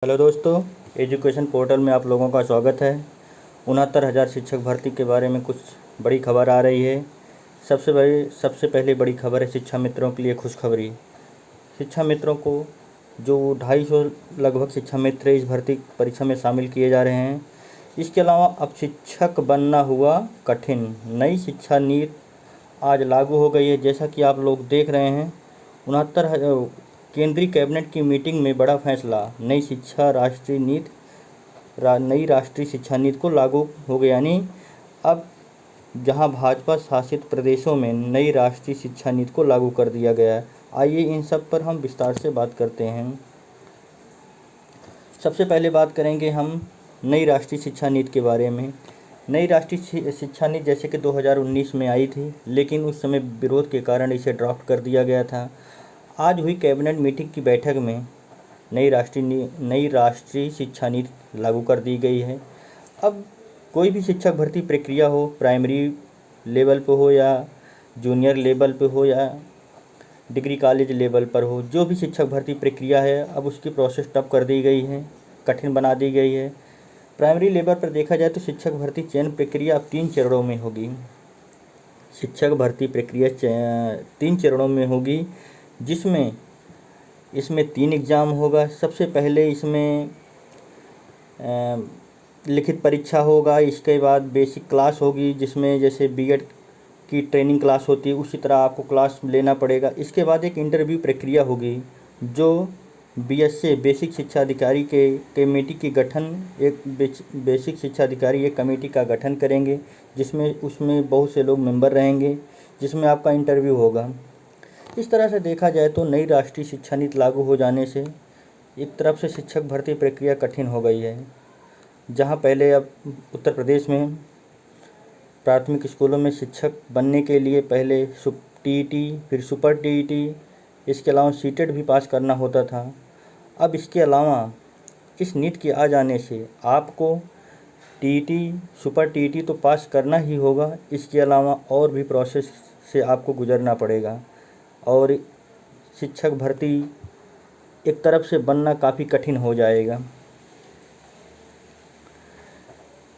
Hello दोस्तों, education portal में आप लोगों का स्वागत है। 69,000 शिक्षक भर्ती के बारे में कुछ बड़ी खबर आ रही है। सबसे पहले बड़ी खबर है शिक्षा मित्रों के लिए खुशखबरी। शिक्षा मित्रों को जो 250 लगभग शिक्षा मित्र इस भर्ती परीक्षा में शामिल किए जा रहे हैं। इसके अलावा अब शिक्षक बनना हुआ कठिन। नई शिक्षा नीति आज लागू हो गई है। जैसा कि आप लोग देख रहे हैं, 69 केंद्रीय कैबिनेट की मीटिंग में बड़ा फैसला। नई राष्ट्रीय शिक्षा नीति को लागू हो गया। यानी अब जहां भाजपा शासित प्रदेशों में नई राष्ट्रीय शिक्षा नीति को लागू कर दिया गया है। आइए इन सब पर हम विस्तार से बात करते हैं। सबसे पहले बात करेंगे हम नई राष्ट्रीय शिक्षा नीति के बारे में। नई राष्ट्रीय शिक्षा नीति जैसे कि 2019 में आई थी, लेकिन उस समय विरोध के कारण इसे ड्राफ्ट कर दिया गया था। आज हुई कैबिनेट मीटिंग की बैठक में नई राष्ट्रीय शिक्षा नीति लागू कर दी गई है। अब कोई भी शिक्षक भर्ती प्रक्रिया हो, प्राइमरी लेवल पे हो या जूनियर लेवल पे हो या डिग्री कॉलेज लेवल पर हो, जो भी शिक्षक भर्ती प्रक्रिया है अब उसकी प्रोसेस टफ कर दी गई है, कठिन बना दी गई है। प्राइमरी लेवल पर देखा जाए तो शिक्षक भर्ती चयन प्रक्रिया अब 3 चरणों में होगी। शिक्षक भर्ती प्रक्रिया 3 चरणों में होगी, जिसमें इसमें 3 एग्ज़ाम होगा। सबसे पहले इसमें लिखित परीक्षा होगा। इसके बाद बेसिक क्लास होगी, जिसमें जैसे बीएड की ट्रेनिंग क्लास होती है उसी तरह आपको क्लास लेना पड़ेगा। इसके बाद एक इंटरव्यू प्रक्रिया होगी, जो बीएसए बेसिक शिक्षा अधिकारी के कमेटी की गठन एक बेसिक शिक्षा अधिकारी एक कमेटी का गठन करेंगे, जिसमें उसमें बहुत से लोग मेंबर रहेंगे, जिसमें आपका इंटरव्यू होगा। इस तरह से देखा जाए तो नई राष्ट्रीय शिक्षा नीति लागू हो जाने से एक तरफ से शिक्षक भर्ती प्रक्रिया कठिन हो गई है। जहां पहले अब उत्तर प्रदेश में प्राथमिक स्कूलों में शिक्षक बनने के लिए पहले टीईटी, फिर सुपर टीईटी, इसके अलावा सीटेट भी पास करना होता था। अब इसके अलावा इस नीति के आ जाने से आपको टीईटी, सुपर टीईटी तो पास करना ही होगा। इसके अलावा और भी प्रोसेस से आपको गुजरना पड़ेगा और शिक्षक भर्ती एक तरफ से बनना काफ़ी कठिन हो जाएगा।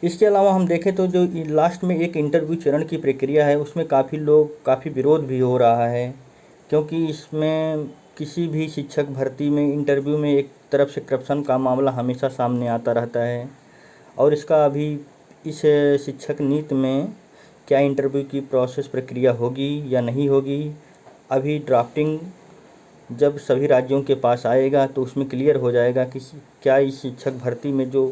इसके अलावा हम देखें तो जो लास्ट में एक इंटरव्यू चरण की प्रक्रिया है, उसमें काफ़ी विरोध भी हो रहा है, क्योंकि इसमें किसी भी शिक्षक भर्ती में इंटरव्यू में एक तरफ से करप्शन का मामला हमेशा सामने आता रहता है। और इसका अभी इस शिक्षक नीति में क्या इंटरव्यू की प्रोसेस प्रक्रिया होगी या नहीं होगी, अभी ड्राफ्टिंग जब सभी राज्यों के पास आएगा तो उसमें क्लियर हो जाएगा कि क्या इस शिक्षक भर्ती में जो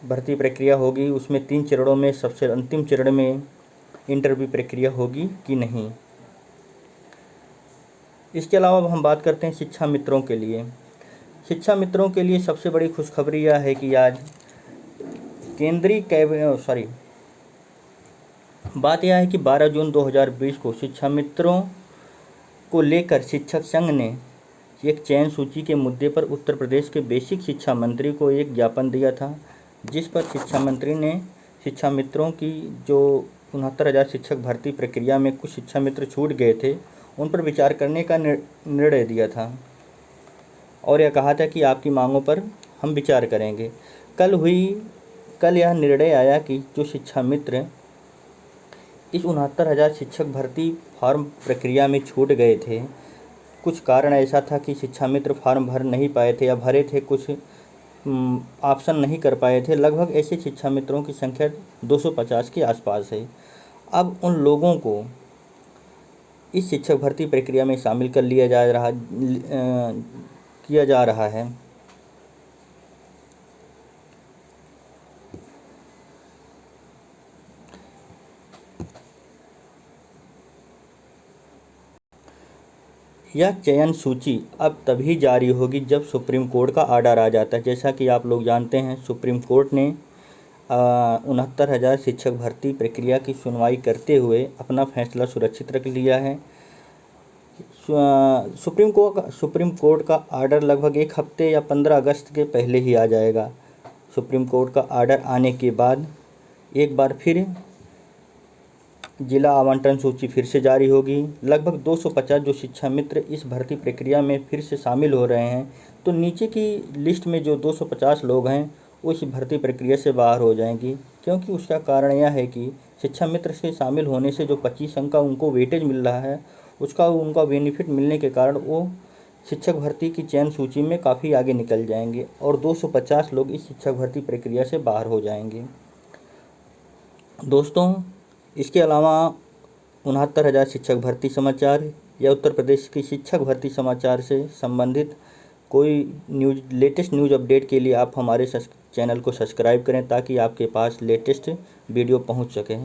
भर्ती प्रक्रिया होगी उसमें 3 चरणों में सबसे अंतिम चरण में इंटरव्यू प्रक्रिया होगी कि नहीं। इसके अलावा अब हम बात करते हैं शिक्षा मित्रों के लिए। शिक्षा मित्रों के लिए सबसे बड़ी खुशखबरी यह है कि आज बात यह है कि 12 जून 2020 को शिक्षा मित्रों को लेकर शिक्षक संघ ने एक चयन सूची के मुद्दे पर उत्तर प्रदेश के बेसिक शिक्षा मंत्री को एक ज्ञापन दिया था, जिस पर शिक्षा मंत्री ने शिक्षा मित्रों की जो 69,000 शिक्षक भर्ती प्रक्रिया में कुछ शिक्षा मित्र छूट गए थे, उन पर विचार करने का निर्णय दिया था और यह कहा था कि आपकी मांगों पर हम विचार करेंगे। कल यह निर्णय आया कि जो शिक्षा मित्र इस 69,000 शिक्षक भर्ती फॉर्म प्रक्रिया में छूट गए थे, कुछ कारण ऐसा था कि शिक्षा मित्र फॉर्म भर नहीं पाए थे या भरे थे, कुछ ऑप्शन नहीं कर पाए थे। लगभग ऐसे शिक्षा मित्रों की संख्या 250 के आसपास है। अब उन लोगों को इस शिक्षक भर्ती प्रक्रिया में शामिल कर किया जा रहा है। यह चयन सूची अब तभी जारी होगी जब सुप्रीम कोर्ट का ऑर्डर आ जाता है। जैसा कि आप लोग जानते हैं, सुप्रीम कोर्ट ने 69,000 शिक्षक भर्ती प्रक्रिया की सुनवाई करते हुए अपना फैसला सुरक्षित रख लिया है। सुप्रीम कोर्ट का ऑर्डर लगभग 1 हफ्ते या 15 अगस्त के पहले ही आ जाएगा। सुप्रीम कोर्ट का ऑर्डर आने के बाद एक बार फिर जिला आवंटन सूची फिर से जारी होगी। लगभग 250 जो शिक्षा मित्र इस भर्ती प्रक्रिया में फिर से शामिल हो रहे हैं। तो नीचे की लिस्ट में जो 250 लोग हैं वो इस भर्ती प्रक्रिया से बाहर हो जाएंगी, क्योंकि उसका कारण यह है कि शिक्षा मित्र से शामिल होने से जो 25 अंक का उनको वेटेज मिल रहा है, उसका उनका बेनिफिट मिलने के कारण वो शिक्षक भर्ती की चयन सूची में काफ़ी आगे निकल जाएंगे और 250 लोग इस शिक्षक भर्ती प्रक्रिया से बाहर हो जाएंगे। दोस्तों, इसके अलावा 69,000 शिक्षक भर्ती समाचार या उत्तर प्रदेश की शिक्षक भर्ती समाचार से संबंधित कोई लेटेस्ट न्यूज़ अपडेट के लिए आप हमारे चैनल को सब्सक्राइब करें, ताकि आपके पास लेटेस्ट वीडियो पहुंच सके।